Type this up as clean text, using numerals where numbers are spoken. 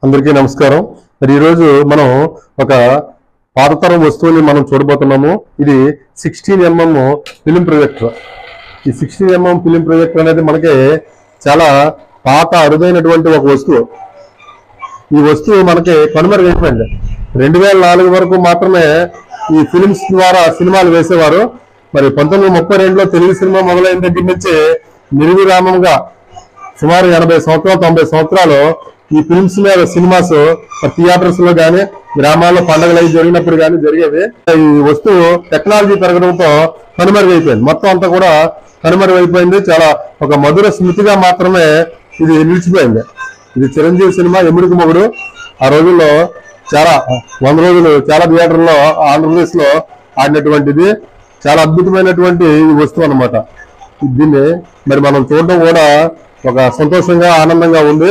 అందరికీ నమస్కారం. మరి ఈరోజు మనం ఒక పాతతరం వస్తువుని మనం చూడబోతున్నాము. ఇది 16mm ఫిలిం ప్రొజెక్టర్. ఈ 16mm ఫిలిం ప్రొజెక్టర్ అనేది మనకి చాలా పాత అరుదైనటువంటి ఒక వస్తువు. ఈ వస్తువు మనకి కనుమరుగైపోయింది. 2004 వరకు మాత్రమే ఈ ఫిలిమ్స్ ద్వారా సినిమాలు వేసేవారు. మరి 1932లో తెలుగు సినిమా మొదలైన దగ్గర నుంచి నిర్విరామంగా సుమారు 80 సంవత్సరాలు 90 సంవత్సరాలు ఈ ఫిల్మ్స్ మీద సినిమాస్ థియేటర్స్ లో కానీ గ్రామాల్లో పండుగలు అవి జరిగినప్పుడు కానీ జరిగేది. ఈ వస్తువు టెక్నాలజీ పెరగడంతో కనుమరుగైపోయింది. మొత్తం అంతా కూడా కనుమరుగైపోయింది. చాలా ఒక మధుర స్మృతిగా మాత్రమే ఇది నిలిచిపోయింది. ఇది చిరంజీవి సినిమా ఎముడికి మొగుడు. ఆ రోజుల్లో చాలా 100 రోజులు చాలా థియేటర్లో ఆంధ్రప్రదేశ్ లో ఆడినటువంటిది. చాలా అద్భుతమైనటువంటి ఈ వస్తువు అన్నమాట. దీన్ని మరి మనం చూడడం కూడా ఒక సంతోషంగా ఆనందంగా ఉంది.